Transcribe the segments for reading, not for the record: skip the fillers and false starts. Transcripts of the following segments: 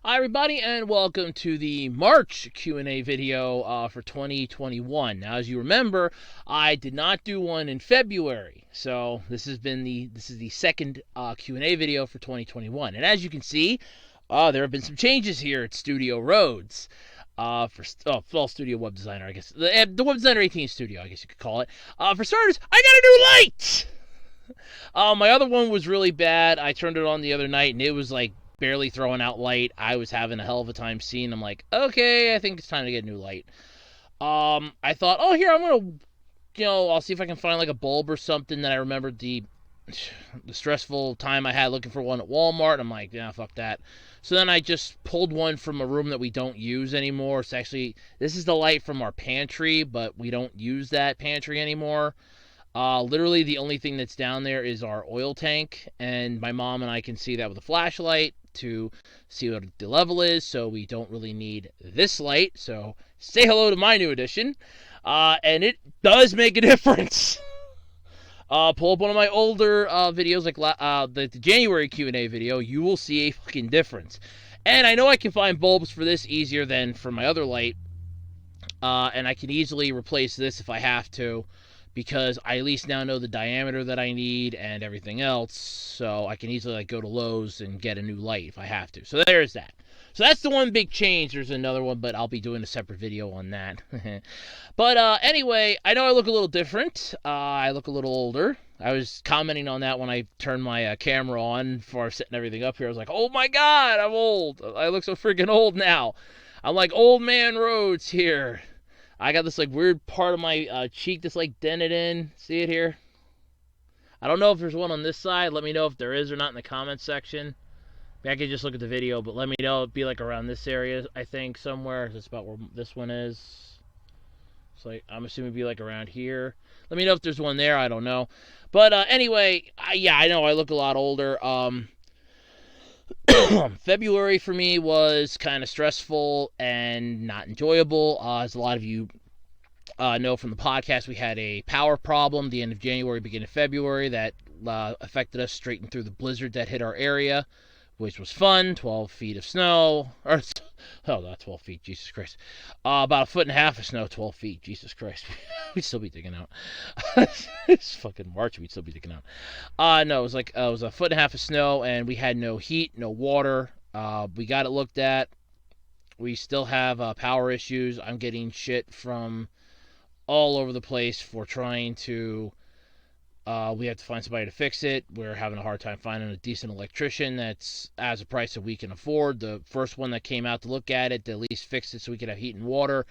Hi everybody and welcome to the March Q&A video for 2021. Now as you remember, I did not do one in February. So this is the second Q&A video for 2021. And as you can see, there have been some changes here at Studio Rhodes. For Studio Web Designer, I guess. The Web Designer 18 Studio, I guess you could call it. For starters, I got a new light! My other one was really bad. I turned it on the other night and it was like barely throwing out light. I was having a hell of a time seeing. I'm like, okay, I think it's time to get a new light. I thought, oh, here, I'm going to, I'll see if I can find like a bulb or something. That I remembered the stressful time I had looking for one at Walmart. I'm like, yeah, fuck that. So then I just pulled one from a room that we don't use anymore. It's actually, this is the light from our pantry, but we don't use that pantry anymore. Literally the only thing that's down there is our oil tank, and my mom and I can see that with a flashlight to see what the level is, so we don't really need this light. So say hello to my new addition, and it does make a difference. Pull up one of my older videos, like the January Q&A video, you will see a fucking difference. And I know I can find bulbs for this easier than for my other light, and I can easily replace this if I have to, because I at least now know the diameter that I need and everything else, so I can easily go to Lowe's and get a new light if I have to. So there's that. So that's the one big change. There's another one, but I'll be doing a separate video on that. But anyway, I know I look a little different. I look a little older. I was commenting on that when I turned my camera on before setting everything up here. I was like, oh my god, I'm old. I look so freaking old now. I'm like old man Rhodes here. I got this weird part of my cheek that's dented in. See it here? I don't know if there's one on this side. Let me know if there is or not in the comments section. Maybe I could just look at the video, but let me know. It'd be around this area, I think, somewhere. That's about where this one is. So I'm assuming it'd be around here. Let me know if there's one there. I don't know. But anyway, yeah, I know I look a lot older. February for me was kind of stressful and not enjoyable. As a lot of you know from the podcast, we had a power problem the end of January, beginning of February that affected us straight and through the blizzard that hit our area, which was fun. 12 feet of snow. Oh, not 12 feet, Jesus Christ. About a foot and a half of snow, 12 feet, Jesus Christ. We'd still be digging out. It's fucking March, we'd still be digging out. No, it was a foot and a half of snow, and we had no heat, no water. We got it looked at. We still have power issues. I'm getting shit from all over the place for trying to... we have to find somebody to fix it. We're having a hard time finding a decent electrician that's as a price that we can afford. The first one that came out to look at it, to at least fix it so we could have heat and water,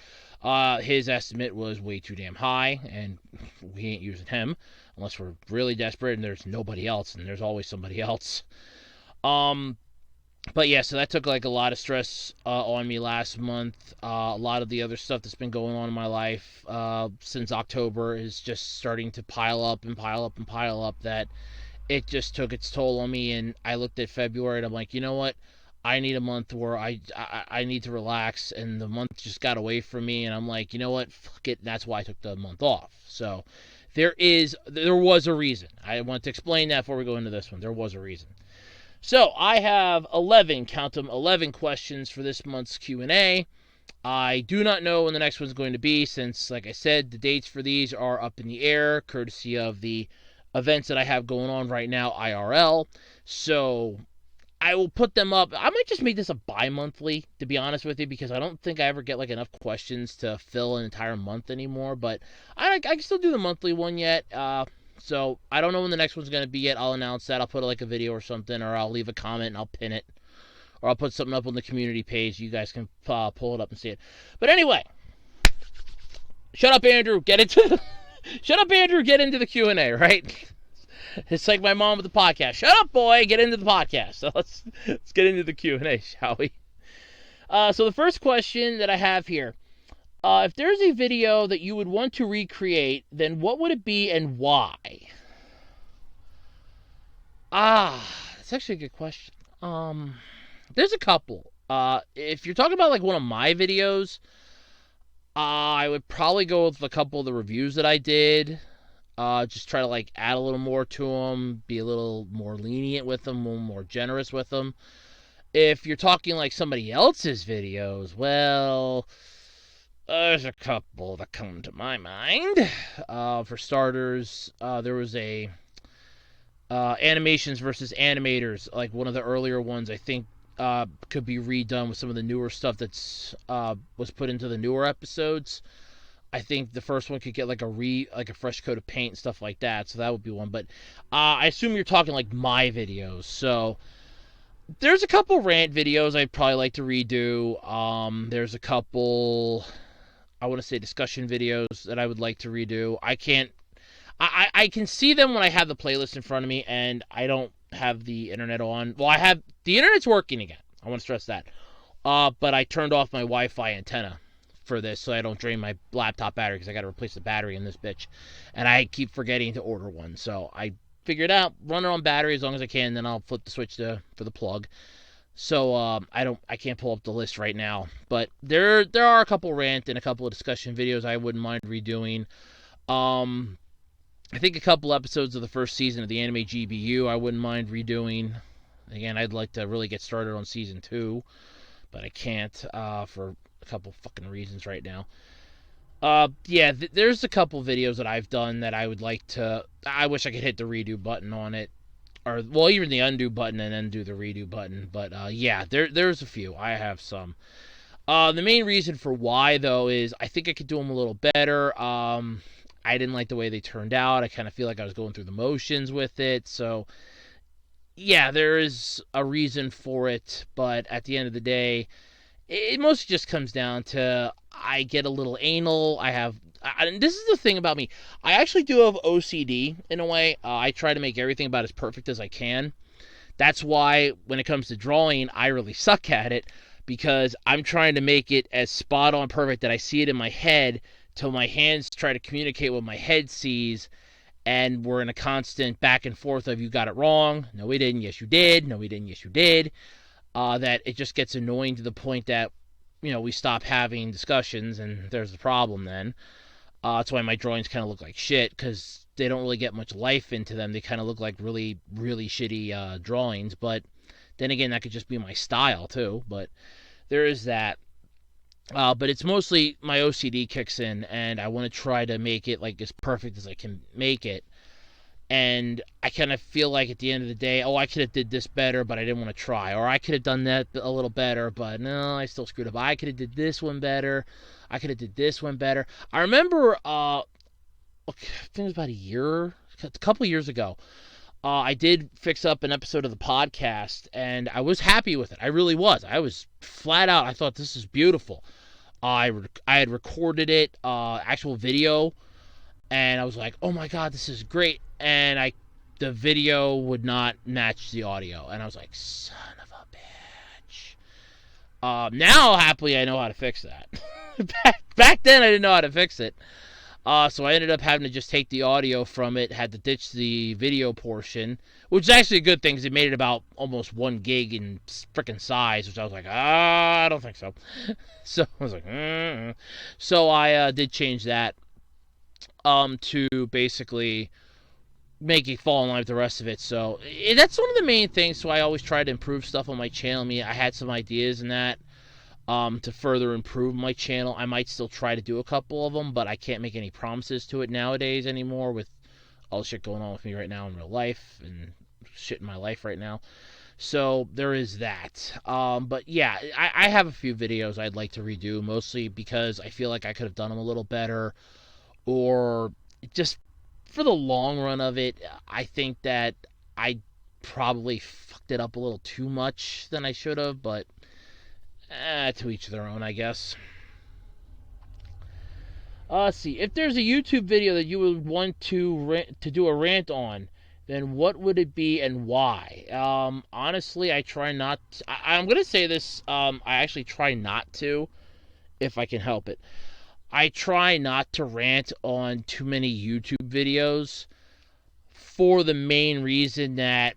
his estimate was way too damn high, and we ain't using him unless we're really desperate and there's nobody else, and there's always somebody else. But yeah, so that took a lot of stress on me last month. A lot of the other stuff that's been going on in my life since October is just starting to pile up and pile up and pile up, that it just took its toll on me. And I looked at February and I'm like, you know what? I need a month where I need to relax, and the month just got away from me, and I'm like, you know what? Fuck it. That's why I took the month off. So there was a reason. I want to explain that before we go into this one. There was a reason. So I have 11, count them, 11 questions for this month's Q&A. I do not know when the next one's going to be, since, like I said, the dates for these are up in the air, courtesy of the events that I have going on right now, IRL. So I will put them up. I might just make this a bi-monthly, to be honest with you, because I don't think I ever get enough questions to fill an entire month anymore. But I can still do the monthly one yet. So I don't know when the next one's going to be yet. I'll announce that. I'll put a video or something, or I'll leave a comment and I'll pin it. Or I'll put something up on the community page. You guys can pull it up and see it. But anyway, shut up, Andrew. Shut up, Andrew. Get into the Q&A, right? It's like my mom with the podcast. Shut up, boy. Get into the podcast. So let's get into the Q&A, shall we? So the first question that I have here. If there's a video that you would want to recreate, then what would it be and why? That's actually a good question. There's a couple. If you're talking about one of my videos, I would probably go with a couple of the reviews that I did. Just try to add a little more to them, be a little more lenient with them, a little more generous with them. If you're talking like somebody else's videos, well, there's a couple that come to my mind. For starters, there was a animations versus animators, like one of the earlier ones. I think could be redone with some of the newer stuff that's was put into the newer episodes. I think the first one could get like a fresh coat of paint and stuff like that. So that would be one. But I assume you're talking like my videos. So there's a couple rant videos I'd probably like to redo. There's a couple, I want to say, discussion videos that I would like to redo. I can see them when I have the playlist in front of me and I don't have the internet on. Well, the internet's working again. I want to stress that. But I turned off my Wi-Fi antenna for this so I don't drain my laptop battery because I got to replace the battery in this bitch. And I keep forgetting to order one. So I figured out, run it on battery as long as I can, then I'll flip the switch for the plug. So I can't pull up the list right now, but there are a couple rant and a couple of discussion videos I wouldn't mind redoing. I think a couple episodes of the first season of the Anime GBU I wouldn't mind redoing. Again, I'd like to really get started on season 2, but I can't for a couple fucking reasons right now. There's a couple videos that I've done that I would like to. I wish I could hit the redo button on it, or well, even the undo button and then do the redo button. But there's a few. I have some. The main reason for why though is I think I could do them a little better. I didn't like the way they turned out. I kind of feel like I was going through the motions with it. So yeah, there is a reason for it, but at the end of the day, it mostly just comes down to I get a little anal. And this is the thing about me. I actually do have OCD in a way. I try to make everything about as perfect as I can. That's why when it comes to drawing, I really suck at it because I'm trying to make it as spot on perfect that I see it in my head till my hands try to communicate what my head sees, and we're in a constant back and forth of you got it wrong, no we didn't, yes you did, no we didn't, yes you did. That it just gets annoying to the point that, we stop having discussions, and there's the problem then. That's why my drawings kind of look like shit, because they don't really get much life into them. They kind of look like really, really shitty drawings, but then again, that could just be my style too, but there is that. But it's mostly my OCD kicks in, and I want to try to make it like as perfect as I can make it. And I kind of feel like at the end of the day, I could have did this better, but I didn't want to try. Or I could have done that a little better, but no, I still screwed up. I could have did this one better. I could have did this one better. I remember, I think it was about a couple years ago, I did fix up an episode of the podcast, and I was happy with it. I really was. I was flat out. I thought this is beautiful. I had recorded it, actual video, and I was like, oh my god, this is great. And the video would not match the audio, and I was like, son of a bitch. Now, happily, I know how to fix that. back then, I didn't know how to fix it. So I ended up having to just take the audio from it, had to ditch the video portion, which is actually a good thing because it made it about almost 1 gig in freaking size, which I was like, I don't think so. So I was like, So I did change that to basically make it fall in line with the rest of it. So that's one of the main things. So I always try to improve stuff on my channel. I had some ideas in that. To further improve my channel. I might still try to do a couple of them, but I can't make any promises to it nowadays anymore with all the shit going on with me right now in real life and shit in my life right now. So there is that. But yeah, I have a few videos I'd like to redo, mostly because I feel like I could have done them a little better, or just for the long run of it, I think that I probably fucked it up a little too much than I should have, but to each their own, I guess. Let's see. If there's a YouTube video that you would want to do a rant on, then what would it be and why? Honestly, I try not to, I'm going to say this. I actually try not to, if I can help it. I try not to rant on too many YouTube videos for the main reason that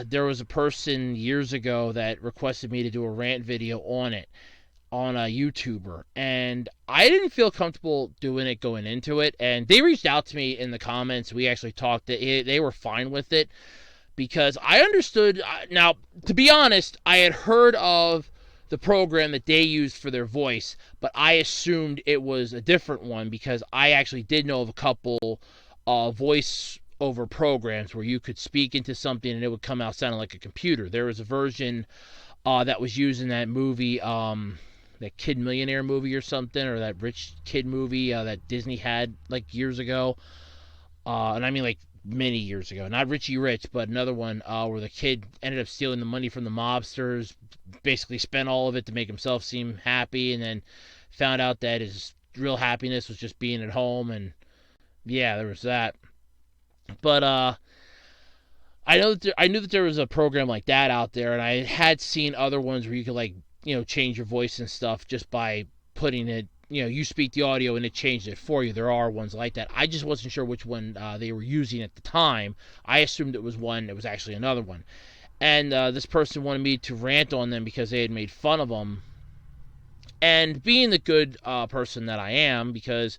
there was a person years ago that requested me to do a rant video on it, on a YouTuber, and I didn't feel comfortable doing it going into it, and they reached out to me in the comments. We actually talked. They were fine with it because I understood. Now, to be honest, I had heard of the program that they used for their voice, but I assumed it was a different one because I actually did know of a couple voice over programs where you could speak into something and it would come out sounding like a computer. There was a version that was used in that movie, that Kid Millionaire movie or something, or that Rich Kid movie that Disney had like years ago. And I mean like many years ago. Not Richie Rich, but another one where the kid ended up stealing the money from the mobsters, basically spent all of it to make himself seem happy, and then found out that his real happiness was just being at home. And yeah, there was that. But I knew that there was a program like that out there, and I had seen other ones where you could like change your voice and stuff just by putting it. You speak the audio and it changed it for you. There are ones like that. I just wasn't sure which one they were using at the time. I assumed it was one. It was actually another one. And this person wanted me to rant on them because they had made fun of them. And being the good person that I am, because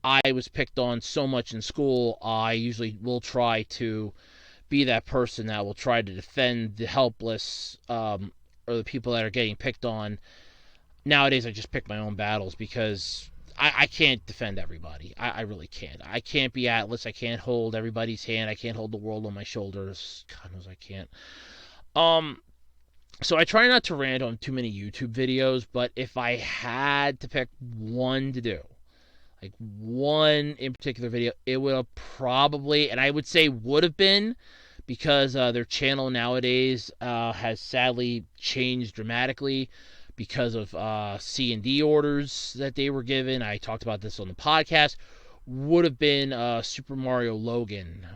I was picked on so much in school, I usually will try to be that person that will try to defend the helpless, or the people that are getting picked on. Nowadays, I just pick my own battles because I can't defend everybody. I really can't. I can't be Atlas. I can't hold everybody's hand. I can't hold the world on my shoulders. God knows I can't. So I try not to rant on too many YouTube videos, but if I had to pick one to do, like one in particular video, it would have probably, and I would say would have been, because their channel nowadays has sadly changed dramatically because of C&D orders that they were given. I talked about this on the podcast. Would have been Super Mario Logan,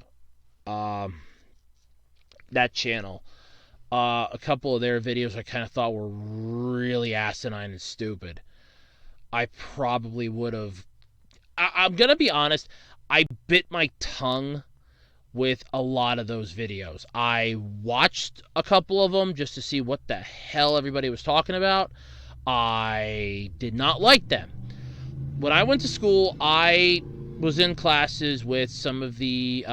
that channel. A couple of their videos I kind of thought were really asinine and stupid. I probably would have. I'm going to be honest, I bit my tongue with a lot of those videos. I watched a couple of them just to see what the hell everybody was talking about. I did not like them. When I went to school, I was in classes with some of the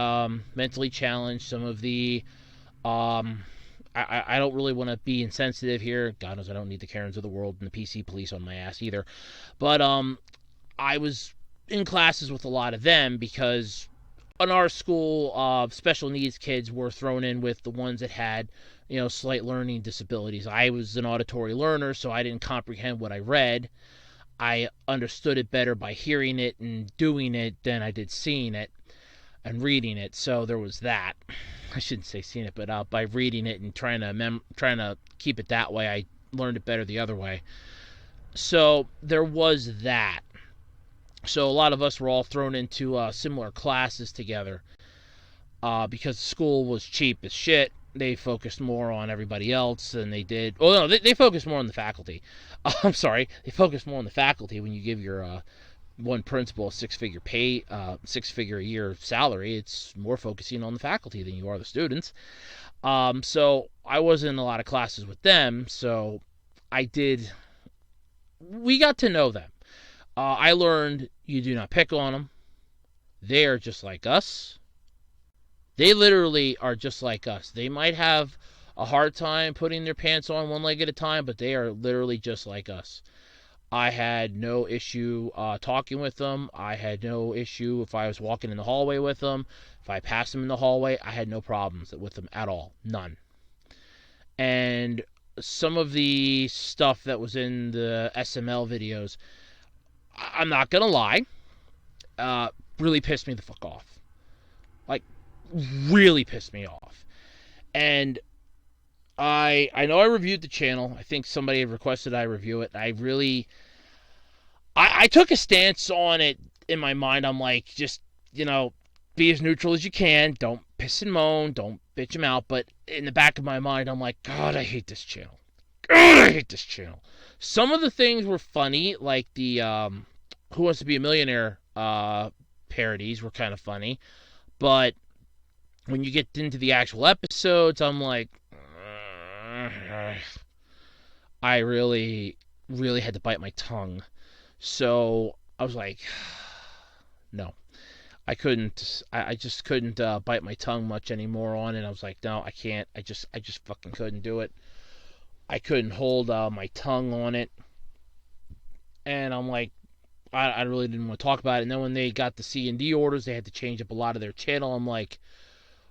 mentally challenged, some of the... I don't really want to be insensitive here. God knows I don't need the Karens of the world and the PC police on my ass either. But I was in classes with a lot of them because in our school, special needs kids were thrown in with the ones that had, slight learning disabilities. I was an auditory learner, so I didn't comprehend what I read. I understood it better by hearing it and doing it than I did seeing it and reading it. So there was that. I shouldn't say seeing it, but by reading it and trying to keep it that way, I learned it better the other way. So there was that. So a lot of us were all thrown into similar classes together because school was cheap as shit. They focused more on everybody else than they did. Oh, no, they focused more on the faculty. I'm sorry. They focused more on the faculty when you give your one principal a six-figure a year salary. It's more focusing on the faculty than you are the students. So I was in a lot of classes with them, so we got to know them. I learned you do not pick on them. They are just like us. They literally are just like us. They might have a hard time putting their pants on one leg at a time, but they are literally just like us. I had no issue talking with them. I had no issue if I was walking in the hallway with them. If I passed them in the hallway, I had no problems with them at all. None. And some of the stuff that was in the SML videos, I'm not going to lie, really pissed me the fuck off. Like, really pissed me off. And I know I reviewed the channel. I think somebody had requested I review it. I took a stance on it in my mind. I'm like, just, be as neutral as you can. Don't piss and moan. Don't bitch him out. But in the back of my mind, I'm like, God, I hate this channel. God, I hate this channel. Some of the things were funny, like the Who Wants to Be a Millionaire parodies were kind of funny. But when you get into the actual episodes, I'm like, I really, really had to bite my tongue. So I was like, no. I couldn't. I just couldn't bite my tongue much anymore on it. I was like, no, I can't. I just fucking couldn't do it. I couldn't hold my tongue on it, and I'm like, I really didn't want to talk about it. And then when they got the C&D orders, they had to change up a lot of their channel. I'm like,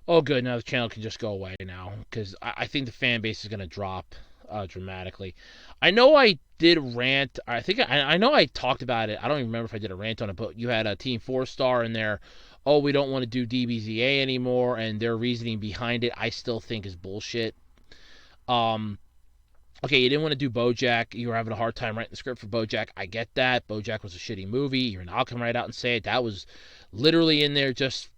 oh, good, now the channel can just go away now, because I think the fan base is going to drop dramatically. I know I did rant. I know I talked about it. I don't even remember if I did a rant on it, but you had a Team 4-Star in there. Oh, we don't want to do DBZA anymore, and their reasoning behind it I still think is bullshit. Okay, you didn't want to do BoJack. You were having a hard time writing the script for BoJack. I get that. BoJack was a shitty movie. You're now come right out and say it. That was literally in there just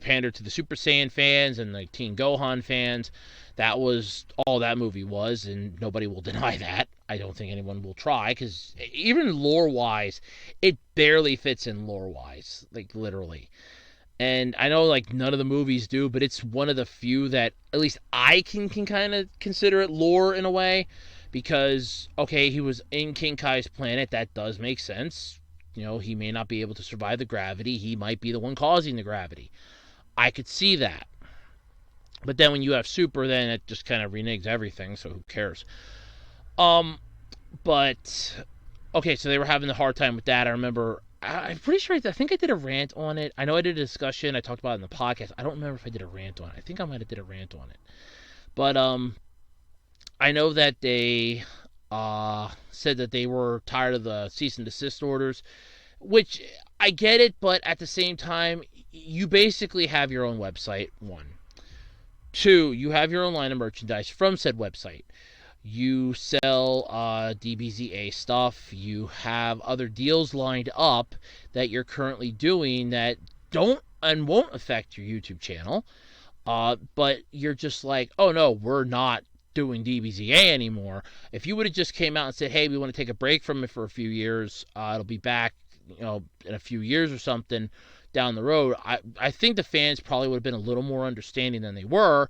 pander to the Super Saiyan fans and the Teen Gohan fans. That was all that movie was, and nobody will deny that. I don't think anyone will try, because even lore-wise, it barely fits in lore-wise, like literally. And I know like none of the movies do, but it's one of the few that at least I can kind of consider it lore in a way, because okay, he was in King Kai's planet. That does make sense. You know, he may not be able to survive the gravity. He might be the one causing the gravity. I could see that. But then when you have Super, then it just kind of reneges everything, so who cares? But okay, so they were having a hard time with that. I remember, I'm pretty sure, I think I did a rant on it. I know I did a discussion. I talked about it in the podcast. I don't remember if I did a rant on it. I think I might have did a rant on it. But I know that they said that they were tired of the cease and desist orders, which I get it, but at the same time, you basically have your own website, one. Two, you have your own line of merchandise from said website. You sell DBZA stuff. You have other deals lined up that you're currently doing that don't and won't affect your YouTube channel. But you're just like, oh no, we're not doing DBZA anymore. If you would have just came out and said, hey, we want to take a break from it for a few years, it'll be back, in a few years or something down the road, I think the fans probably would have been a little more understanding than they were.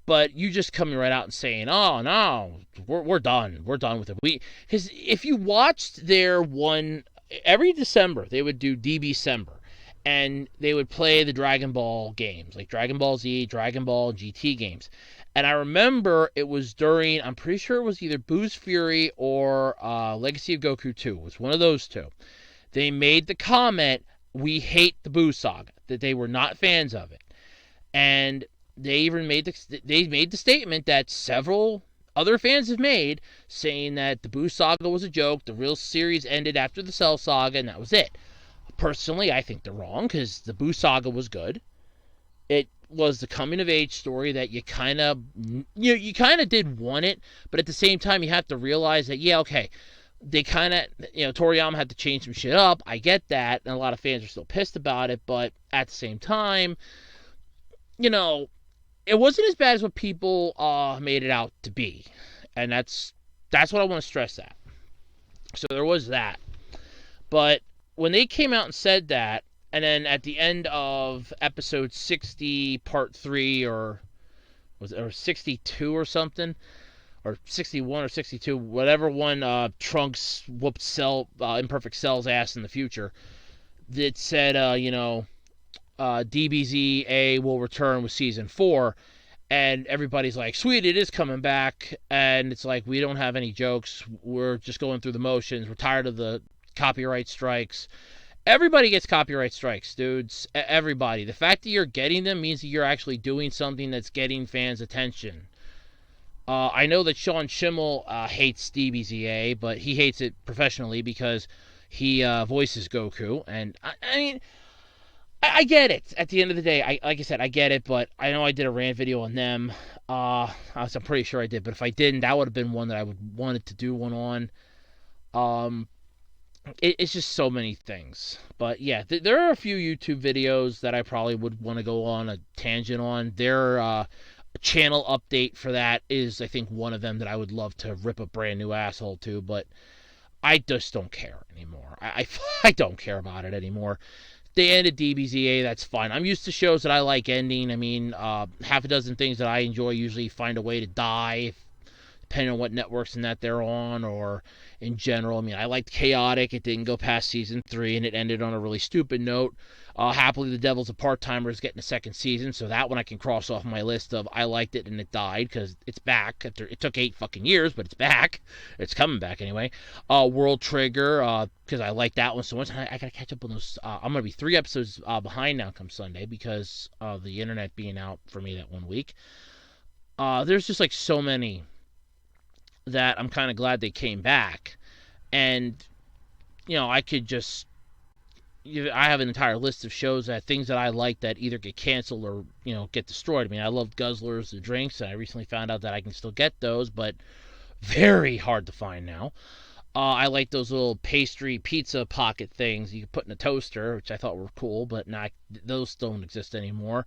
But you just coming right out and saying, oh no, we're done with it. Because if you watched their one, every December they would do DBcember, and they would play the Dragon Ball games, like Dragon Ball Z, Dragon Ball GT games. And I remember it was during, I'm pretty sure it was either Boo's Fury or Legacy of Goku 2. It was one of those two. They made the comment, we hate the Boo Saga, that they were not fans of it. And they even made the statement that several other fans have made, saying that the Boo Saga was a joke, the real series ended after the Cell Saga, and that was it. Personally, I think they're wrong, because the Boo Saga was good. It was the coming-of-age story that you kind of did want it, but at the same time, you have to realize that, yeah, okay, they kind of, Toriyama had to change some shit up. I get that, and a lot of fans are still pissed about it, but at the same time, it wasn't as bad as what people made it out to be. And that's what I want to stress at. So there was that. But when they came out and said that, and then at the end of episode 60, part 3, or 62 or something, or 61 or 62, whatever one, Trunks whooped Imperfect Cell's ass in the future, that said, DBZA will return with season 4, and everybody's like, sweet, it is coming back, and it's like, we don't have any jokes, we're just going through the motions, we're tired of the copyright strikes. Everybody gets copyright strikes, dudes. Everybody. The fact that you're getting them means that you're actually doing something that's getting fans' attention. I know that Sean Schimmel hates DBZA, but he hates it professionally because he voices Goku, and I mean, I get it. At the end of the day, like I said, I get it, but I know I did a rant video on them. I'm pretty sure I did, but if I didn't, that would have been one that I would wanted to do one on. It's just so many things. But yeah, there are a few YouTube videos that I probably would want to go on a tangent on. Their channel update for that is, I think, one of them that I would love to rip a brand new asshole to, but I just don't care anymore. I don't care about it anymore. They ended DBZA, that's fine. I'm used to shows that I like ending. I mean, half a dozen things that I enjoy usually find a way to die. depending on what networks and that they're on, or in general. I mean, I liked Chaotic. It didn't go past season 3, and it ended on a really stupid note. Happily, The Devil's a Part-Timer is getting a second season, so that one I can cross off my list of I liked it and it died, because it's back. It took 8 fucking years, but it's back. It's coming back anyway. World Trigger, because I like that one so much. I gotta catch up on those. I'm gonna be 3 episodes behind now come Sunday because of the internet being out for me that 1 week. There's just like so many that I'm kind of glad they came back, and I could just I have an entire list of shows things that I like that either get canceled or get destroyed. I mean, I loved Guzzlers, the drinks, and I recently found out that I can still get those, but very hard to find now. I like those little pastry pizza pocket things you can put in a toaster, which I thought were cool, but those don't exist anymore.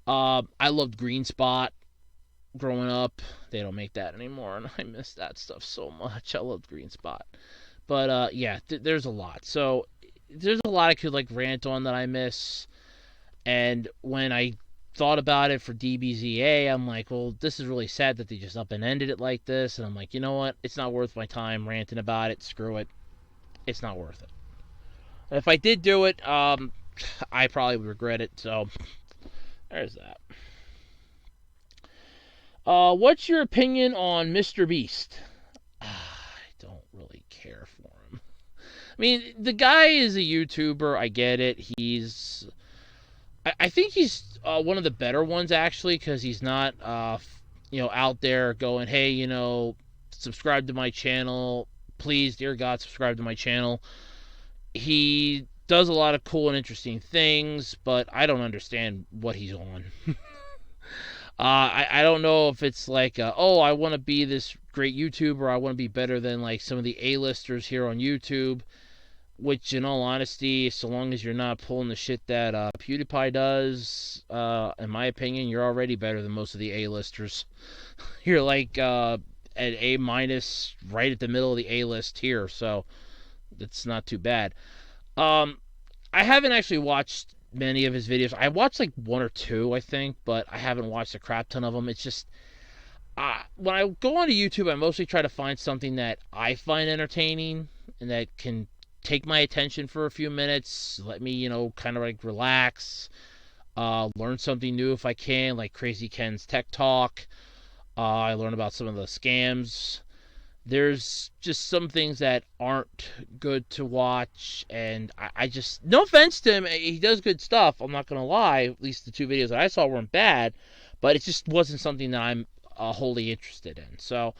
I loved Green Spot growing up. They don't make that anymore, and I miss that stuff so much. I loved Green Spot. But yeah, there's a lot. So there's a lot I could rant on that I miss. And when I thought about it for DBZA, I'm like, well, this is really sad that they just up and ended it like this. And I'm like, you know what? It's not worth my time ranting about it. Screw it. It's not worth it. If I did do it, I probably would regret it. So there's that. What's your opinion on Mr. Beast? I don't really care for him. I mean, the guy is a YouTuber. I get it. I think he's one of the better ones, actually, because he's not, out there going, hey, subscribe to my channel. Please, dear God, subscribe to my channel. He does a lot of cool and interesting things, but I don't understand what he's on. I don't know if it's like, I want to be this great YouTuber. I want to be better than some of the A-listers here on YouTube. Which, in all honesty, so long as you're not pulling the shit that PewDiePie does, in my opinion, you're already better than most of the A-listers. You're at A-, right at the middle of the A-list here, so it's not too bad. I haven't actually watched many of his videos. I watched 1 or 2, I think, but I haven't watched a crap ton of them. It's just, when I go onto YouTube, I mostly try to find something that I find entertaining and that can take my attention for a few minutes, let me, kind of relax, learn something new if I can, like Crazy Ken's Tech Talk. I learn about some of the scams. There's just some things that aren't good to watch, and I just, no offense to him, he does good stuff, I'm not going to lie, at least the 2 videos that I saw weren't bad, but it just wasn't something that I'm wholly interested in. So,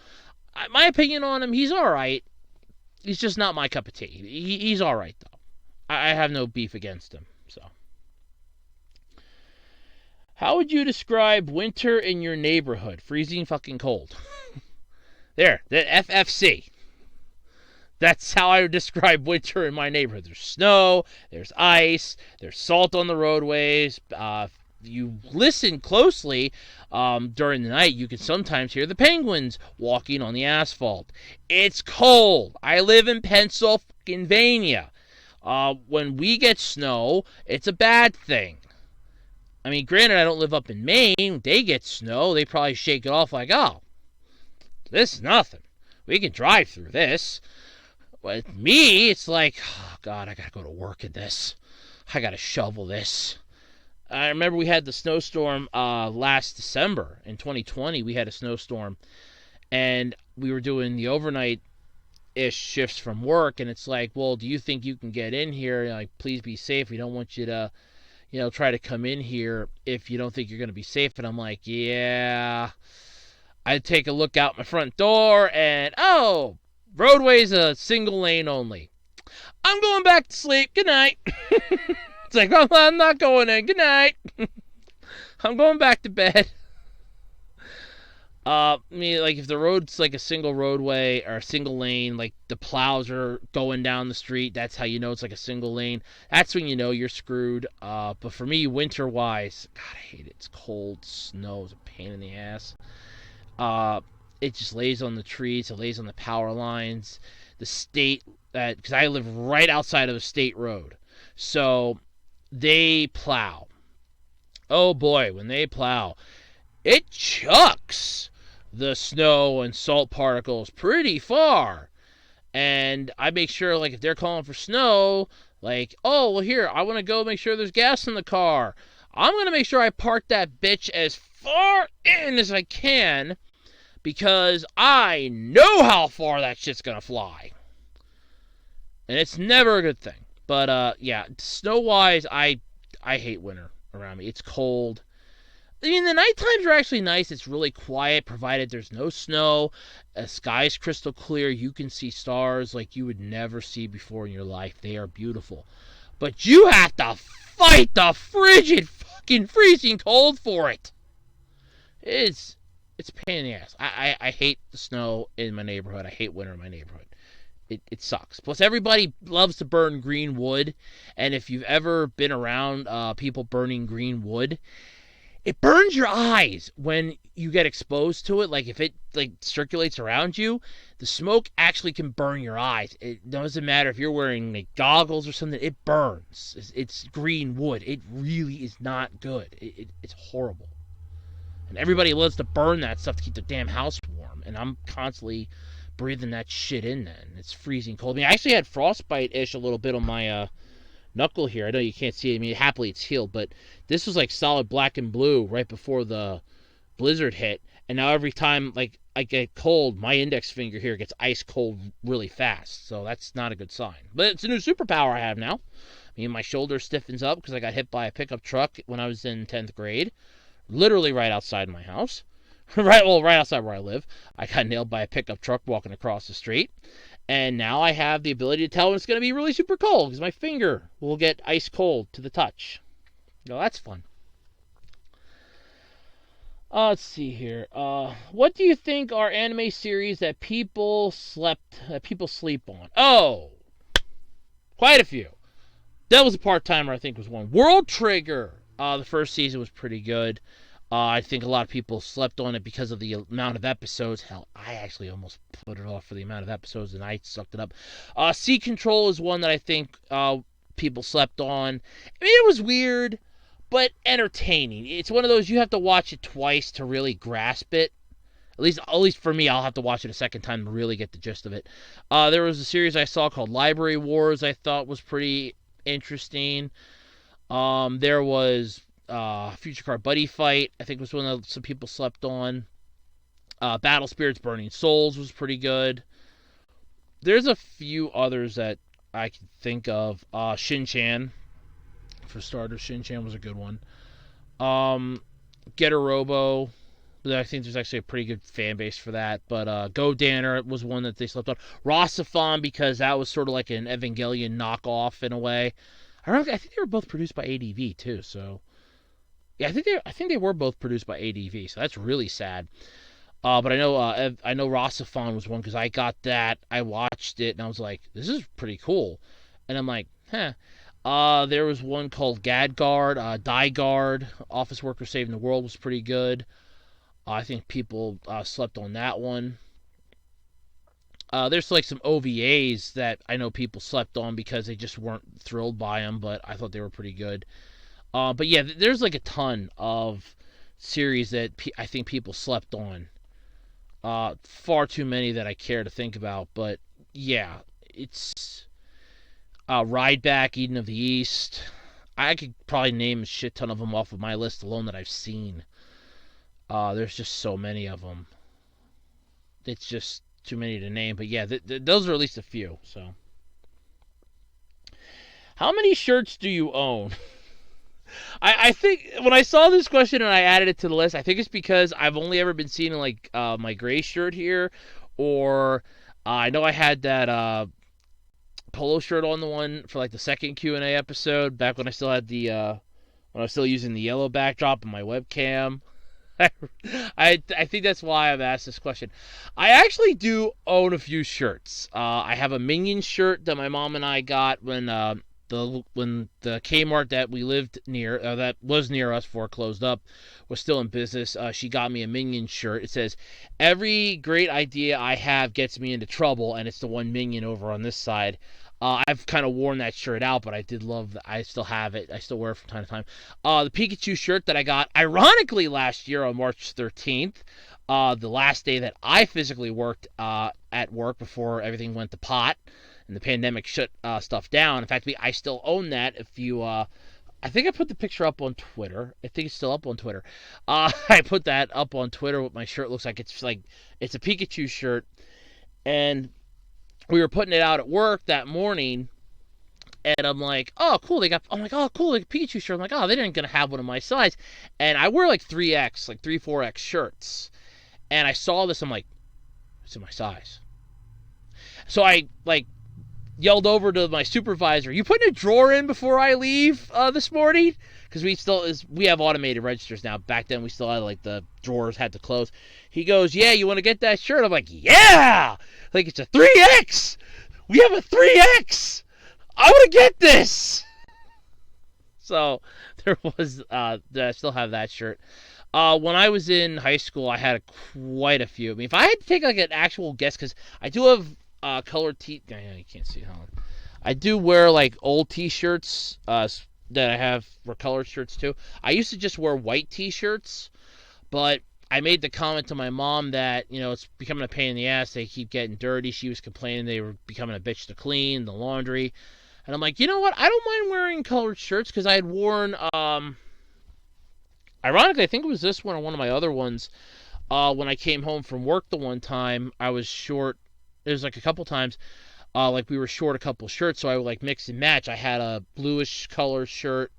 my opinion on him, he's alright. He's just not my cup of tea. He's all right, though. I have no beef against him. So, how would you describe winter in your neighborhood? Freezing fucking cold. There, the FFC. That's how I would describe winter in my neighborhood. There's snow, there's ice, there's salt on the roadways. You listen closely during the night, you can sometimes hear the penguins walking on the asphalt. It's cold. I live in Pennsylvania. When we get snow, it's a bad thing. I mean, granted, I don't live up in Maine. They get snow. They probably shake it off like, oh, this is nothing. We can drive through this. With me, it's like, oh, God, I got to go to work in this. I got to shovel this. I remember we had the snowstorm last December in 2020. We had a snowstorm, and we were doing the overnight-ish shifts from work, and it's like, well, do you think you can get in here? Please be safe. We don't want you to, try to come in here if you don't think you're going to be safe. And I'm like, yeah. I take a look out my front door, and, roadway's a single lane only. I'm going back to sleep. Good night. It's like, I'm not going in. Good night. I'm going back to bed. If the road's a single roadway or a single lane, the plows are going down the street, that's how you know it's a single lane. That's when you know you're screwed. But for me, winter-wise, God, I hate it. It's cold. Snow is a pain in the ass. It just lays on the trees. It lays on the power lines. The state, because I live right outside of a state road. So they plow. Oh boy, when they plow, it chucks. the snow and salt particles pretty far. And I make sure, like, if they're calling for snow, like, oh, well, here, I want to go make sure there's gas in the car. I'm going to make sure I park that bitch as far in as I can because I know how far that shit's going to fly. And it's never a good thing. But, yeah, snow-wise, I hate winter around me. It's cold. I mean, the night times are actually nice. It's really quiet, provided there's no snow. The sky's crystal clear. You can see stars like you would never see before in your life. They are beautiful. But you have to fight the frigid fucking freezing cold for it. It's a pain in the ass. I hate the snow in my neighborhood. I hate winter in my neighborhood. It sucks. Plus, everybody loves to burn green wood. And if you've ever been around people burning green wood, it burns your eyes when you get exposed to it. Like, if it, like, circulates around you, the smoke actually can burn your eyes. It doesn't matter if you're wearing, like, goggles or something. It burns. It's green wood. It really is not good. It's horrible. And everybody loves to burn that stuff to keep their damn house warm. And I'm constantly breathing that shit in then. It's freezing cold. I mean, I actually had frostbite-ish a little bit on my knuckle here. I know you can't see it. I mean, happily it's healed, but this was like solid black and blue right before the blizzard hit. And now every time, like, I get cold, my index finger here gets ice cold really fast. So that's not a good sign. But it's a new superpower I have now. I mean, my shoulder stiffens up because I got hit by a pickup truck when I was in 10th grade. Literally right outside my house. right outside where I live. I got nailed by a pickup truck walking across the street. And now I have the ability to tell when it's going to be really super cold because my finger will get ice cold to the touch. No, that's fun. Let's see here. What do you think are anime series that people sleep on? Oh, quite a few. Devil's a Part-Timer, I think, was one. World Trigger. The first season was pretty good. I think a lot of people slept on it because of the amount of episodes. Hell, I actually almost put it off for the amount of episodes, and I sucked it up. Sea Control is one that I think people slept on. I mean, it was weird, but entertaining. It's one of those you have to watch it twice to really grasp it. At least for me, I'll have to watch it a second time to really get the gist of it. There was a series I saw called Library Wars I thought was pretty interesting. There was Future Car Buddy Fight, I think was one that some people slept on. Battle Spirits Burning Souls was pretty good. There's a few others that I can think of. Shin-Chan, for starters. Shin-Chan was a good one. Getter Robo, I think there's actually a pretty good fan base for that. But Go Danner was one that they slept on. Rossifon, because that was sort of like an Evangelion knockoff in a way. I think they were both produced by ADV too. So yeah, I think they were both produced by ADV. So that's really sad. But I know Rossifon was one because I got that. I watched it and I was like, this is pretty cool. And I'm like, huh. There was one called Gadguard, Die Guard, Office Worker Saving the World was pretty good. I think people slept on that one. There's like some OVAs that I know people slept on because they just weren't thrilled by them, but I thought they were pretty good. But yeah, there's like a ton of series that I think people slept on. Far too many that I care to think about, but yeah, it's Ride Back, Eden of the East. I could probably name a shit ton of them off of my list alone that I've seen. There's just so many of them. It's just too many to name, but yeah, those are at least a few. So, how many shirts do you own? I think when I saw this question and I added it to the list, I think it's because I've only ever been seeing like my gray shirt here, or I know I had that polo shirt on the one for like the second Q&A episode back when I still had the when I was still using the yellow backdrop in my webcam. I think that's why I've asked this question. I actually do own a few shirts. I have a Minion shirt that my mom and I got when the Kmart that we lived near, that was near us before it closed up, was still in business. She got me a Minion shirt. It says, "Every great idea I have gets me into trouble," and it's the one Minion over on this side. I've kind of worn that shirt out, but I did love that. I still have it. I still wear it from time to time. The Pikachu shirt that I got, ironically, last year on March 13th. the last day that I physically worked at work before everything went to pot and the pandemic shut stuff down. In fact, I still own that. If you, I think I put the picture up on Twitter. I think it's still up on Twitter. I put that up on Twitter. What my shirt looks like. It's a Pikachu shirt, and we were putting it out at work that morning. And I'm like, oh, cool. I'm like, oh, cool. Like a Pikachu shirt. I'm like, oh, they didn't gonna have one of my size. And I wear like 3X, like 4X shirts. And I saw this. I'm like, it's in my size. So I like yelled over to my supervisor, you putting a drawer in before I leave this morning? Because we have automated registers now. Back then we still had like the drawers had to close. He goes, yeah, you want to get that shirt? I'm like, yeah, like it's a 3X. We have a 3X. I want to get this. So there was I still have that shirt. When I was in high school, I had quite a few. I mean, if I had to take like an actual guess, because I do have colored you can't see how. I do wear like old T-shirts that I have for colored shirts too. I used to just wear white T-shirts, but I made the comment to my mom that, it's becoming a pain in the ass. They keep getting dirty. She was complaining they were becoming a bitch to clean, the laundry. And I'm like, you know what? I don't mind wearing colored shirts because I had worn, ironically, I think it was this one or one of my other ones. When I came home from work the one time, I was short. It was like a couple times, like we were short a couple shirts, so I would like mix and match. I had a bluish color shirt,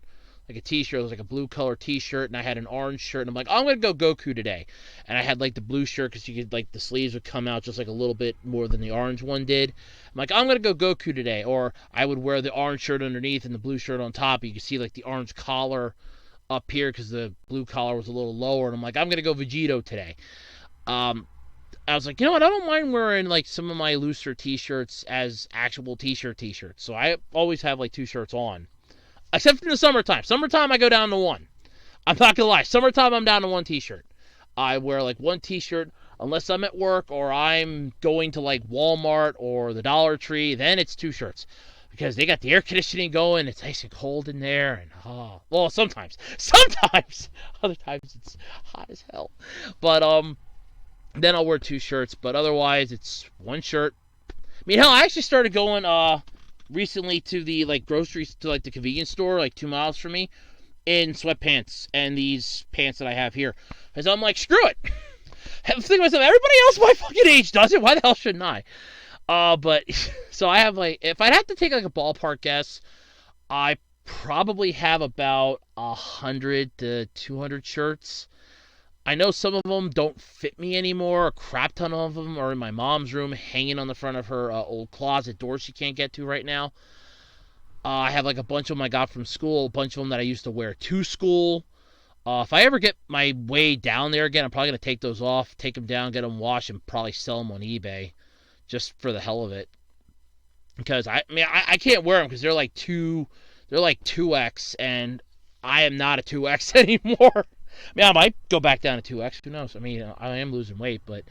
like a T-shirt. It was like a blue color T-shirt, and I had an orange shirt. And I'm like, oh, I'm gonna go Goku today. And I had like the blue shirt because you could like the sleeves would come out just like a little bit more than the orange one did. I'm like, I'm gonna go Goku today. Or I would wear the orange shirt underneath and the blue shirt on top. You could see like the orange collar up here because the blue collar was a little lower. And I'm like, I'm gonna go Vegito today. I was like, you know what? I don't mind wearing like some of my looser T-shirts as actual T-shirts. So I always have like 2 shirts on. Except in the summertime. Summertime, I go down to 1. I'm not going to lie. Summertime, I'm down to 1 T-shirt. I wear like 1 T-shirt unless I'm at work or I'm going to like Walmart or the Dollar Tree. Then it's 2 shirts. Because they got the air conditioning going. It's nice and cold in there. And, well, sometimes. Sometimes. Other times it's hot as hell. But, then I'll wear 2 shirts. But otherwise, it's 1 shirt. I mean, hell, I actually started going, recently to the like groceries to like the convenience store like 2 miles from me in sweatpants and these pants that I have here, because I'm like, screw it. I'm thinking to myself, everybody else my fucking age does it, why the hell shouldn't I? But so I have like, if I'd have to take like a ballpark guess, I probably have about 100 to 200 shirts. I know some of them don't fit me anymore. A crap ton of them are in my mom's room hanging on the front of her old closet door she can't get to right now. I have like a bunch of them I got from school, a bunch of them that I used to wear to school. If I ever get my way down there again, I'm probably going to take those off, take them down, get them washed, and probably sell them on eBay just for the hell of it. Because I can't wear them because they're like 2X, and I am not a 2X anymore. I mean, I might go back down to 2X. Who knows? I mean, I am losing weight, but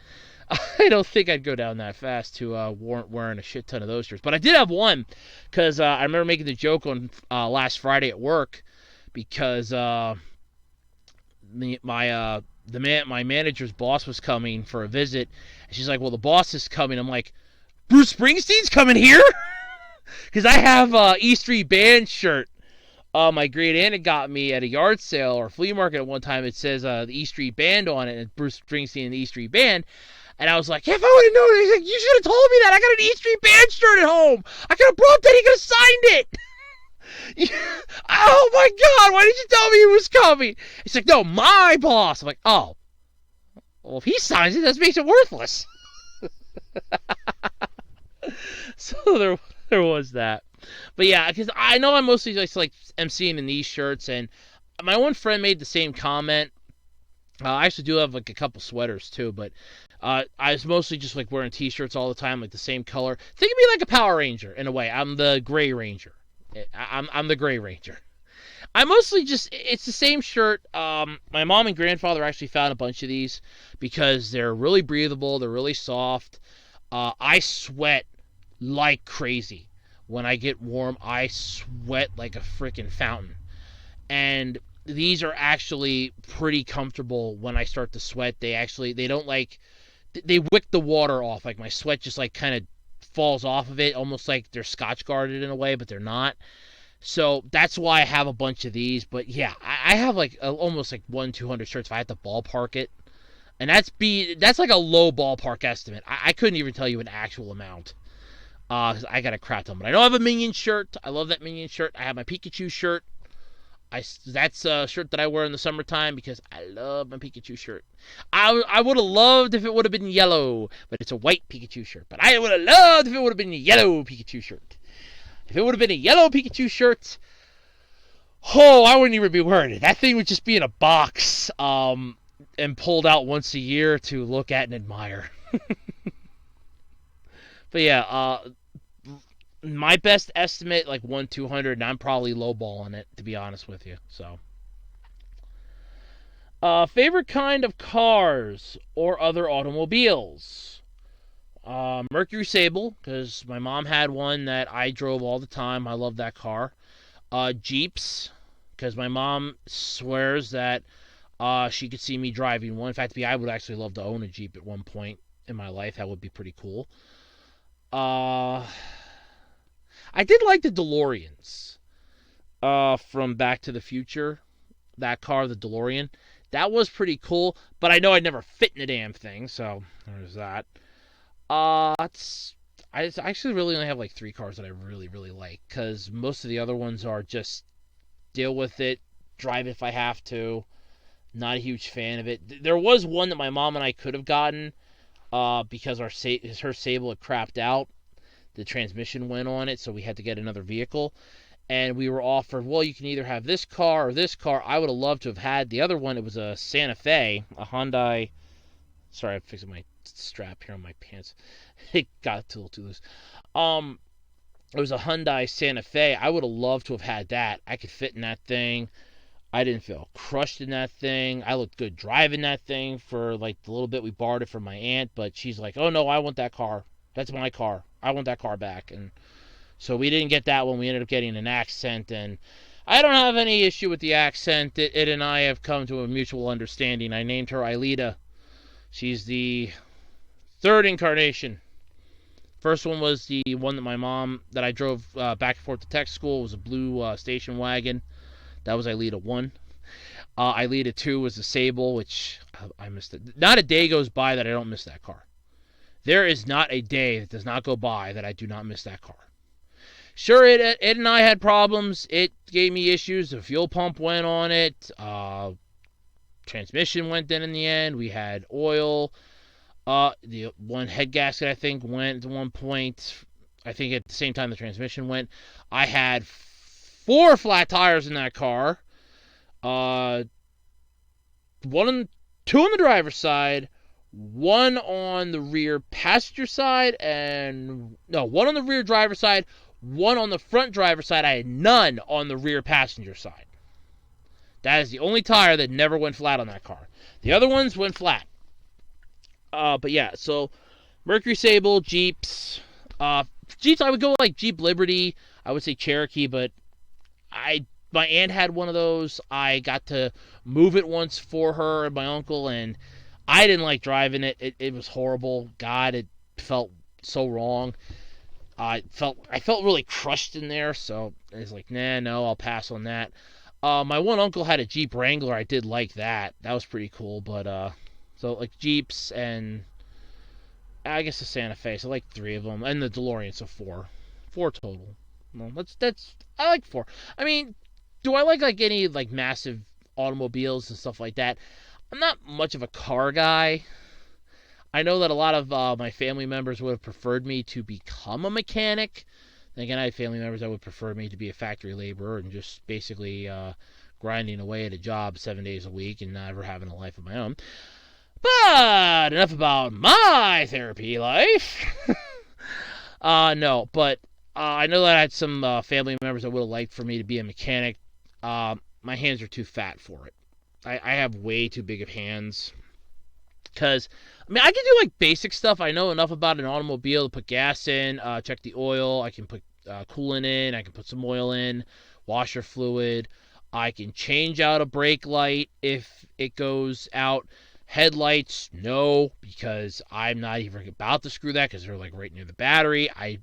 I don't think I'd go down that fast to wearing a shit ton of those shirts. But I did have one because I remember making the joke on last Friday at work because my manager's boss was coming for a visit, and she's like, "Well, the boss is coming." I'm like, "Bruce Springsteen's coming here?" Because I have a E Street Band shirt. My great aunt had got me at a yard sale or flea market at one time. It says the E Street Band on it, and Bruce Springsteen and the E Street Band. And I was like, if I would have known, he's like, you should have told me that. I got an E Street Band shirt at home. I could have brought that. He could have signed it. Oh my God! Why did you tell me he was coming? He's like, no, my boss. I'm like, oh, well, if he signs it, that makes it worthless. So there was that. But yeah, because I know I'm mostly just like emceeing in these shirts, and my one friend made the same comment. I actually do have like a couple sweaters too, but I was mostly just like wearing T-shirts all the time, like the same color. Think of me like a Power Ranger in a way. I'm the Gray Ranger. I'm the Gray Ranger. I mostly just, it's the same shirt. My mom and grandfather actually found a bunch of these because they're really breathable. They're really soft. I sweat like crazy. When I get warm, I sweat like a freaking fountain. And these are actually pretty comfortable when I start to sweat. They don't like, they wick the water off. Like my sweat just like kind of falls off of it, almost like they're Scotch guarded in a way, but they're not. So that's why I have a bunch of these. But yeah, I have like almost like 200 shirts if I had to ballpark it. And that's like a low ballpark estimate. I couldn't even tell you an actual amount. 'Cause I got a crap ton. But I know I have a Minion shirt. I love that Minion shirt. I have my Pikachu shirt. That's a shirt that I wear in the summertime because I love my Pikachu shirt. I would have loved if it would have been yellow, but it's a white Pikachu shirt. But I would have loved if it would have been a yellow Pikachu shirt. If it would have been a yellow Pikachu shirt, oh, I wouldn't even be wearing it. That thing would just be in a box, and pulled out once a year to look at and admire. But yeah, my best estimate, like 200, and I'm probably lowballing it, to be honest with you. So, favorite kind of cars or other automobiles? Mercury Sable, because my mom had one that I drove all the time. I love that car. Jeeps, because my mom swears that she could see me driving one. In fact, I would actually love to own a Jeep at one point in my life. That would be pretty cool. I did like the DeLoreans from Back to the Future. That car, the DeLorean. That was pretty cool, but I know I'd never fit in the damn thing, so there's that. I actually really only have like 3 cars that I really, really like, because most of the other ones are just deal with it, drive it if I have to. Not a huge fan of it. There was one that my mom and I could have gotten because her Sable had crapped out. The transmission went on it, so we had to get another vehicle. And we were offered, well, you can either have this car or this car. I would have loved to have had the other one. It was a Santa Fe, a Hyundai. Sorry, I'm fixing my strap here on my pants. It got a little too loose. It was a Hyundai Santa Fe. I would have loved to have had that. I could fit in that thing. I didn't feel crushed in that thing. I looked good driving that thing for like the little bit we borrowed it from my aunt, but she's like, oh no, I want that car. That's my car. I want that car back. And so we didn't get that one. We ended up getting an Accent, and I don't have any issue with the Accent. It and I have come to a mutual understanding. I named her Aelita. She's the 3rd incarnation. First one was the one that I drove back and forth to tech school. It was a blue station wagon. That was Aelita 1. Aelita 2 was the Sable, which I missed it. Not a day goes by that I don't miss that car. There is not a day that does not go by that I do not miss that car. Sure, it and I had problems. It gave me issues. The fuel pump went on it. Transmission went in the end. We had oil. The one head gasket, I think, went at one point. I think at the same time the transmission went. I had 4 flat tires in that car. 2 on the driver's side, 1 on the rear passenger side, and no, 1 on the rear driver's side, 1 on the front driver's side. I had none on the rear passenger side. That is the only tire that never went flat on that car. The other ones went flat. But yeah, so Mercury Sable, Jeeps. Jeeps, I would go like Jeep Liberty. I would say Cherokee, but my aunt had one of those. I got to move it once for her and my uncle, and I didn't like driving it. It was horrible. God, it felt so wrong. I felt really crushed in there, so I was like, nah, no, I'll pass on that. My one uncle had a Jeep Wrangler. I did like that. That was pretty cool, but so like Jeeps and I guess the Santa Fe, so like 3 of them, and the DeLorean, so 4 total. Well, that's I like 4. I mean, do I like any like massive automobiles and stuff like that? I'm not much of a car guy. I know that a lot of my family members would have preferred me to become a mechanic. And again, I have family members that would prefer me to be a factory laborer and just basically grinding away at a job 7 days a week and never having a life of my own. But enough about my therapy life. No, but I know that I had some family members that would have liked for me to be a mechanic. My hands are too fat for it. I have way too big of hands. Because, I mean, I can do like basic stuff. I know enough about an automobile to put gas in, check the oil. I can put coolant in. I can put some oil in, washer fluid. I can change out a brake light if it goes out. Headlights, no, because I'm not even about to screw that because they're like right near the battery. I